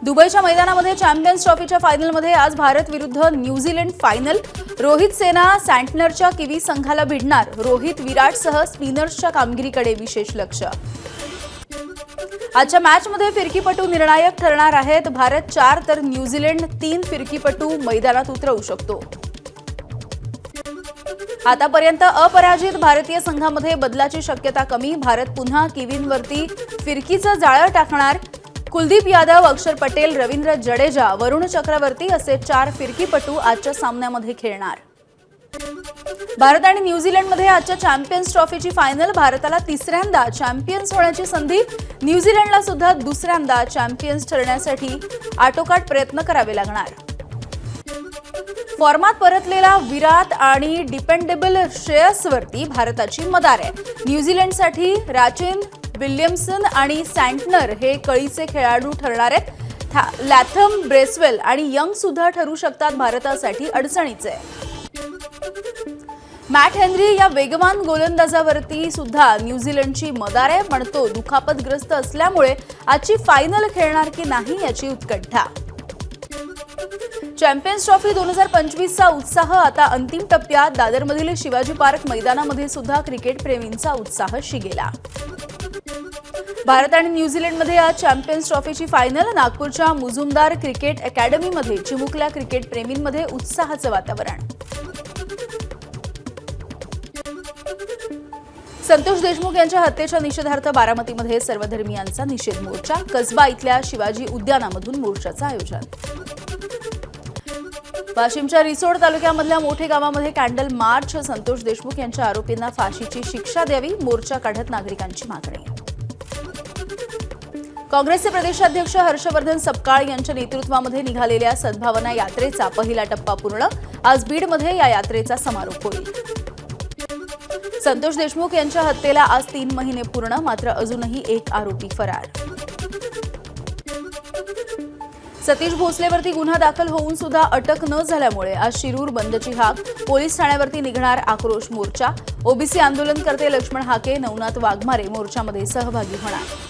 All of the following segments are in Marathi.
दुबईच्या मैदानामध्ये चॅम्पियन्स ट्रॉफीच्या फायनलमध्ये आज भारत विरुद्ध न्यूझीलंड फायनल। रोहित सेना सँटनरच्या किवी संघाला भिडणार। रोहित विराटसह स्पिनर्सच्या कामगिरीकडे विशेष लक्ष। आजच्या मॅचमध्ये फिरकीपटू निर्णायक ठरणार आहेत। भारत 4 तर न्यूझीलंड 3 फिरकीपटू मैदानात उतरवू शकतो। आतापर्यंत अपराजित भारतीय संघामध्ये बदलाची शक्यता कमी। भारत पुन्हा किवींवरती फिरकीचं जाळं टाकणार। कुलदीप यादव, अक्षर पटेल, रवींद्र जडेजा, वरुण चक्रवर्ती असे 4 फिरकीपटू आजच्या सामन्यामध्ये खेळणार। भारत आणि न्यूझीलंडमध्ये आजच्या चॅम्पियन्स ट्रॉफीची फायनल। भारताला तिसऱ्यांदा चॅम्पियन्स होण्याची संधी, न्यूझीलंडला सुद्धा दुसऱ्यांदा चॅम्पियन्स ठरण्यासाठी आटोकाट प्रयत्न करावे लागणार। फॉर्मात परतलेला विराट आणि डिपेंडेबल श्रेयसवरती भारताची मदार आहे। न्यूझीलंडसाठी राचिन, विल्यमसन आणि सँटनर हे कळीचे खेळाडू ठरणार आहेत। लॅथम, ब्रेसवेल आणि यंग सुद्धा ठरू शकतात भारतासाठी अडचणीचे। मॅट हेनरी या वेगवान गोलंदाजावरती सुद्धा न्यूझीलंडची मदार आहे, पण तो दुखापतग्रस्त असल्यामुळे आजची फायनल खेळणार की नाही याची उत्कंठा। चॅम्पियन्स ट्रॉफी 2025चा उत्साह आता अंतिम टप्प्यात। दादरमधील शिवाजी पार्क मैदानामध्ये सुद्धा क्रिकेट प्रेमींचा उत्साह शिगेला। भारत आणि न्यूझीलंडमध्ये आज चॅम्पियन्स ट्रॉफीची फायनल। नागपूरच्या मुजुमदार क्रिकेट अकॅडमीमध्ये चिमुकल्या क्रिकेट प्रेमींमध्ये उत्साहाचं वातावरण। संतोष देशमुख यांच्या हत्येच्या निषेधार्थ बारामतीमध्ये सर्वधर्मीयांचा निषेध मोर्चा। कसबा इथल्या शिवाजी उद्यानामधून मोर्चाचं आयोजन। वाशिमच्या रिसोड तालुक्यामधल्या मोठे गावामध्ये कॅन्डल मार्च। संतोष देशमुख यांच्या आरोपींना फाशीची शिक्षा द्यावी, मोर्चा काढत नागरिकांची मागणी। काँग्रेसचे प्रदेशाध्यक्ष हर्षवर्धन सपकाळ यांच्या नेतृत्वामध्ये निघालेल्या सद्भावना यात्रेचा पहिला टप्पा पूर्ण। आज बीडमध्ये या यात्रेचा समारोप होईल। संतोष देशमुख यांच्या हत्येला आज 3 महिने पूर्ण, मात्र अजूनही एक आरोपी फरार। सतीश भोसलेवरती गुन्हा दाखल होऊन सुद्धा अटक न झाल्यामुळे आज शिरूर बंदची हाक। पोलीस ठाण्यावरती निघणार आक्रोश मोर्चा। ओबीसी आंदोलनकर्ते लक्ष्मण हाके, नवनाथ वाघमारे मोर्चामध्ये सहभागी होणार।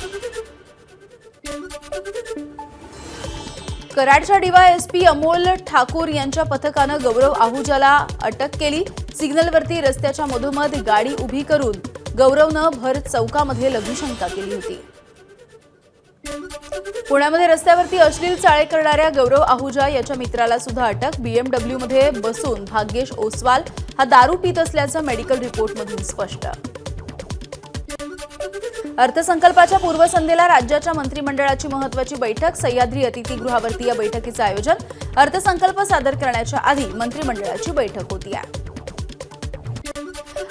कराडच्या डीवायएसपी अमोल ठाकूर यांच्या पथकानं गौरव आहुजाला अटक केली। सिग्नलवरती रस्त्याच्या मधोमध गाडी उभी करून गौरवनं भर चौकामध्ये लघुशंका केली होती। पुण्यामध्ये रस्त्यावरती अश्लील चाळे करणाऱ्या गौरव आहुजा याच्या मित्राला सुद्धा अटक। बीएमडब्ल्यूमध्ये बसून भाग्येश ओसवाल हा दारू पित असल्याचं मेडिकल रिपोर्टमधून स्पष्ट। अर्थसंकल्पाच्या पूर्वसंध्येला राज्याच्या मंत्रिमंडळाची महत्त्वाची बैठक। सह्याद्री अतिथीगृहावरती या बैठकीचं आयोजन। अर्थसंकल्प सादर करण्याच्या आधी मंत्रिमंडळाची बैठक होती।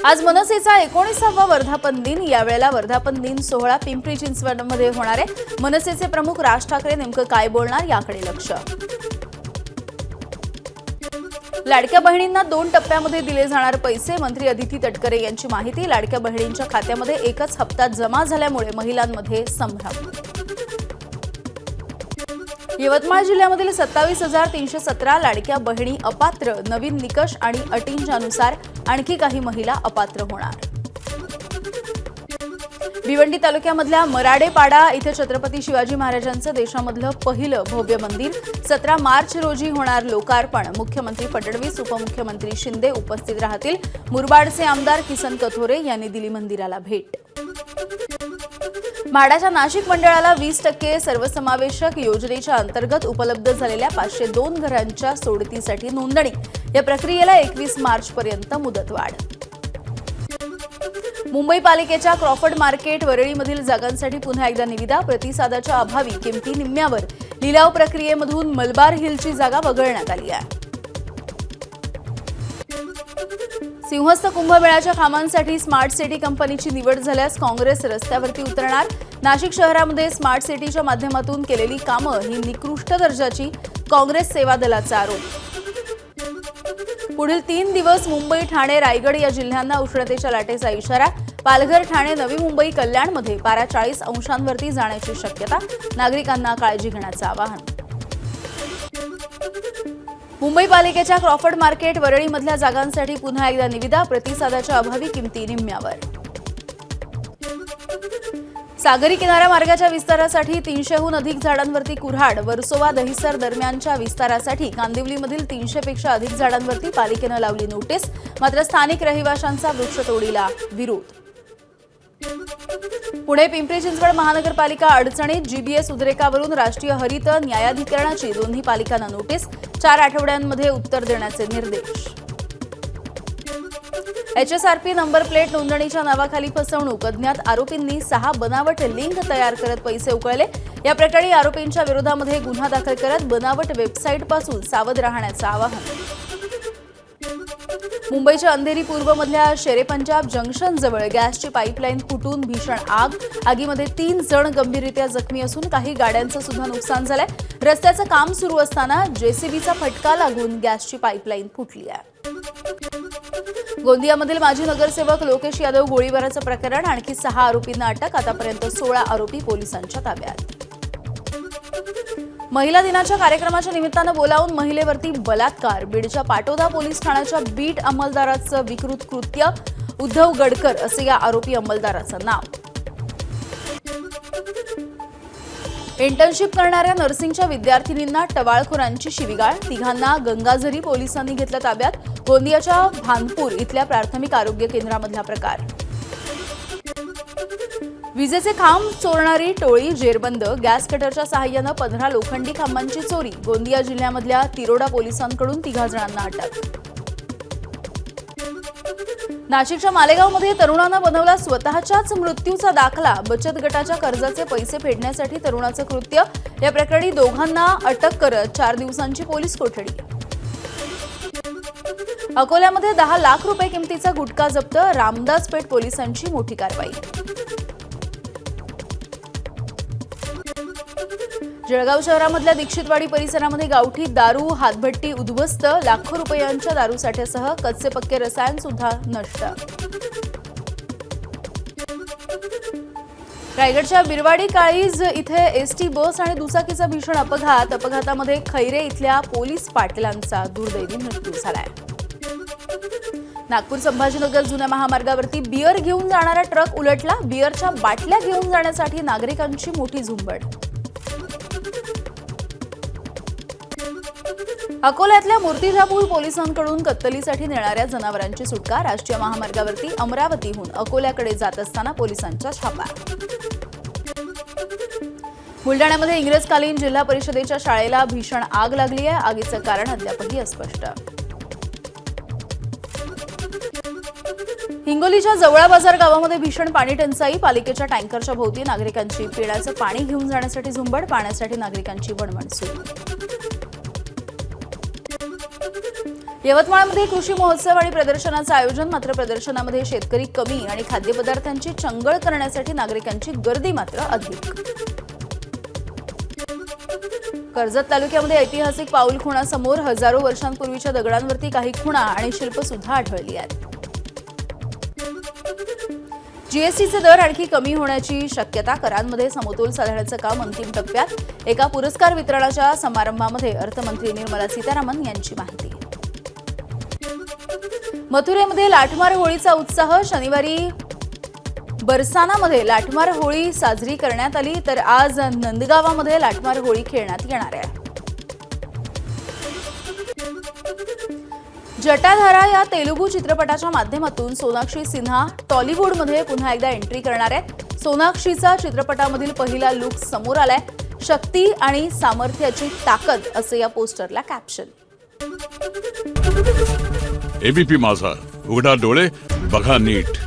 आज मनसेचा 19वा वर्धापन दिन। यावेळेला वर्धापन दिन सोहळा पिंपरी चिंचवडमध्ये होणार आहे। मनसेचे प्रमुख राज ठाकरे नेमकं काय बोलणार याकडे लक्ष। लाडक्या बहिणींना 2 टप्प्यामध्ये दिले जाणार पैसे। मंत्री अदिती तटकरे यांची माहिती। लाडक्या बहिणींच्या खात्यामध्ये एकच हप्ता जमा झाल्यामुळे महिलांमध्ये संभ्रम। यवतमाळ जिल्ह्यामधील 27,317 लाडक्या बहिणी अपात्र। नवीन निकष आणि अटींच्यानुसार आणखी काही महिला अपात्र होणार। भिवंडी तालुक्यामधल्या मराडेपाडा इथे छत्रपती शिवाजी महाराजांचं देशामधलं पहिलं भव्य मंदिर। 17 मार्च रोजी होणार लोकार्पण। मुख्यमंत्री फडणवीस, उपमुख्यमंत्री शिंदे उपस्थित राहतील। मुरबाडचे आमदार किसन कथोरे यांनी दिली मंदिराला भेट। म्हाडाच्या नाशिक मंडळाला 20% सर्वसमावेशक योजनेच्या अंतर्गत उपलब्ध झालेल्या 502 घरांच्या सोडतीसाठी नोंदणी। या प्रक्रियेला 21 मार्चपर्यंत मुदतवाढ। मुंबई पालिकेच्या क्रॉफर्ड मार्केट वरळीमधील जागांसाठी पुन्हा एकदा निविदा। प्रतिसादाच्या अभावी किमती निम्म्यावर। लिलाव प्रक्रियेमधून मलबार हिलची जागा वगळण्यात आली आहे। सिंहस्थ कुंभमेळ्याच्या कामांसाठी स्मार्ट सिटी कंपनीची निवड झाल्यास काँग्रेस रस्त्यावरती उतरणार। नाशिक शहरामध्ये स्मार्ट सिटीच्या माध्यमातून केलेली कामं ही निकृष्ट दर्जाची। काँग्रेस सेवा दलाचा आरोप। पुढील 3 दिवस मुंबई, ठाणे, रायगड या जिल्ह्यांना उष्णतेच्या लाटेचा इशारा। पालघर, ठाणे, नवी मुंबई, कल्याणमध्ये पारा 40 अंशांवरती जाण्याची शक्यता। नागरिकांना काळजी घेण्याचं आवाहन। मुंबई पालिकेच्या क्रॉफर्ड मार्केट वरळीमधल्या जागांसाठी पुन्हा एकदा निविदा। प्रतिसादाच्या अभावी किमती निम्म्यावर। सागरी किनारा मार्गाच्या विस्तारासाठी 300हून अधिक झाडांवरती कुऱ्हाड. वर्सोवा दहिसर दरम्यानच्या विस्तारासाठी कांदिवलीमधील 300 पेक्षा अधिक झाडांवरती पालिकेनं लावली नोटीस. मात्र स्थानिक रहिवाशांचा वृक्षतोडीला विरोध. पुणे पिंपरी चिंचवड महानगरपालिका अडचणीत. जीबीएस उद्रेकावरून राष्ट्रीय हरित न्यायाधिकरणाची दोन्ही पालिकांना नोटीस. 4 आठवड्यांमध्ये उत्तर देण्याचे निर्देश. HSRP नंबर प्लेट नोंदणीच्या नावाखाली फसवणूक. अज्ञात आरोपींनी 6 बनावट लिंक तयार करत पैसे उकळले. या प्रकरणी आरोपींच्या विरोधामध्ये गुन्हा दाखल करत बनावट वेबसाईटपासून सावध राहण्याचं आवाहन. मुंबईच्या अंधेरी पूर्वमधल्या शेरेपंजाब जंक्शनजवळ गॅसची पाईपलाईन फुटून भीषण आग. आगीमध्ये 3 जण गंभीररित्या जखमी असून काही गाड्यांचं सुद्धा नुकसान झालंय. रस्त्याचं काम सुरू असताना जेसीबीचा फटका लागून गॅसची पाईपलाईन फुटली आहे. गोंदियामधील माजी नगरसेवक लोकेश यादव गोळीबाराचं प्रकरण. आणखी 6 आरोपींना अटक. आतापर्यंत 16 आरोपी पोलिसांच्या ताब्यात. महिला दिनाच्या कार्यक्रमाच्या निमित्तानं बोलावून महिलेवरती बलात्कार. बीडच्या पाटोदा पोलीस ठाण्याच्या बीट अंमलदाराचं विकृत कृत्य. उद्धव गडकर असं या आरोपी अंमलदाराचं नाव. इंटर्नशिप करणाऱ्या नर्सिंगच्या विद्यार्थिनींना टवाळखोरांची शिवीगाळ. 3घांना गंगाझरी पोलिसांनी घेतलं ताब्यात. गोंदियाच्या भानपूर इथल्या प्राथमिक आरोग्य केंद्रामधला प्रकार. विजेचे खांब चोरणारी टोळी जेरबंद. गॅस कटरच्या सहाय्यानं 15 लोखंडी खांबांची चोरी. गोंदिया जिल्ह्यामधल्या तिरोडा पोलिसांकडून 3 जणांना अटक. नाशिकच्या मालेगावमध्ये तरुणानं बनवला स्वतःच्याच मृत्यूचा दाखला. बचत गटाच्या कर्जाचे पैसे फेडण्यासाठी तरुणाचं कृत्य. या प्रकरणी 2घांना अटक करत 4 दिवसांची पोलीस कोठडी. अकोल्यामध्ये 10 लाख रुपये किमतीचा गुटखा जप्त. रामदासपेठ पोलिसांची मोठी कारवाई. जळगाव शहरामधल्या दीक्षितवाडी परिसरामध्ये गावठी दारू हातभट्टी उद्ध्वस्त. लाखो रुपयांच्या दारूसाठ्यासह कच्चे पक्के रसायन सुद्धा नष्ट. रायगडच्या बिरवाडी काळीज इथे एसटी बस आणि दुचाकीचा भीषण अपघात. अपघातामध्ये खैरे इथल्या पोलीस पाटलांचा दुर्दैवी मृत्यू झालाय. नागपूर संभाजीनगर जुन्या महामार्गावरती बियर घेऊन जाणारा ट्रक उलटला. बियरच्या बाटल्या घेऊन जाण्यासाठी नागरिकांची मोठी झुंबड. अकोल्यातल्या मूर्तिजापूर पोलिसांकडून कत्तलीसाठी नेणाऱ्या जनावरांची सुटका. राष्ट्रीय महामार्गावरती अमरावतीहून अकोल्याकडे जात असताना पोलिसांचा छापा. बुलडाण्यामध्ये इंग्रजकालीन जिल्हा परिषदेच्या शाळेला भीषण आग लागली आहे. आगीचं कारण अद्यापही अस्पष्ट. हिंगोलीच्या जवळा बाजार गावामध्ये भीषण पाणी टंचाई. पालिकेच्या टँकरच्या भोवती नागरिकांची पिण्याचं पाणी घेऊन जाण्यासाठी झुंबड. पाण्यासाठी नागरिकांची वणवण सुरू. यवतमाळमध्ये कृषी महोत्सव आणि प्रदर्शनाचं आयोजन. मात्र प्रदर्शनामध्ये शेतकरी कमी आणि खाद्यपदार्थांची चंगळ करण्यासाठी नागरिकांची गर्दी मात्र अधिक. कर्जत तालुक्यामध्ये ऐतिहासिक पाऊल खुणा समोर. हजारो वर्षांपूर्वीच्या दगडांवरती काही खुणा आणि शिल्प सुद्धा आढळली आहेत. जीएसटीचे दर आणखी कमी होण्याची शक्यता. करांमध्ये समतोल साधण्याचं काम अंतिम टप्प्यात. एका पुरस्कार वितरणाच्या समारंभामध्ये अर्थमंत्री निर्मला सीतारामन यांची माहिती. मथुरेमध्ये लाठमार होळीचा उत्साह. शनिवारी बरसानामध्ये लाठमार होळी साजरी करण्यात आली. तर आज नंदगावामध्ये लाठमार होळी खेळण्यात येणार आहे. जटाधारा या तेलुगू चित्रपटाच्या माध्यमातून सोनाक्षी सिन्हा टॉलिवूडमध्ये पुन्हा एकदा एंट्री करणार आहे. सोनाक्षीचा चित्रपटामधील पहिला लुक समोर आलाय. शक्ती आणि सामर्थ्याची ताकद असं या पोस्टरला कॅप्शन. एबीपी माझा, उघडा डोळे बघा नीट.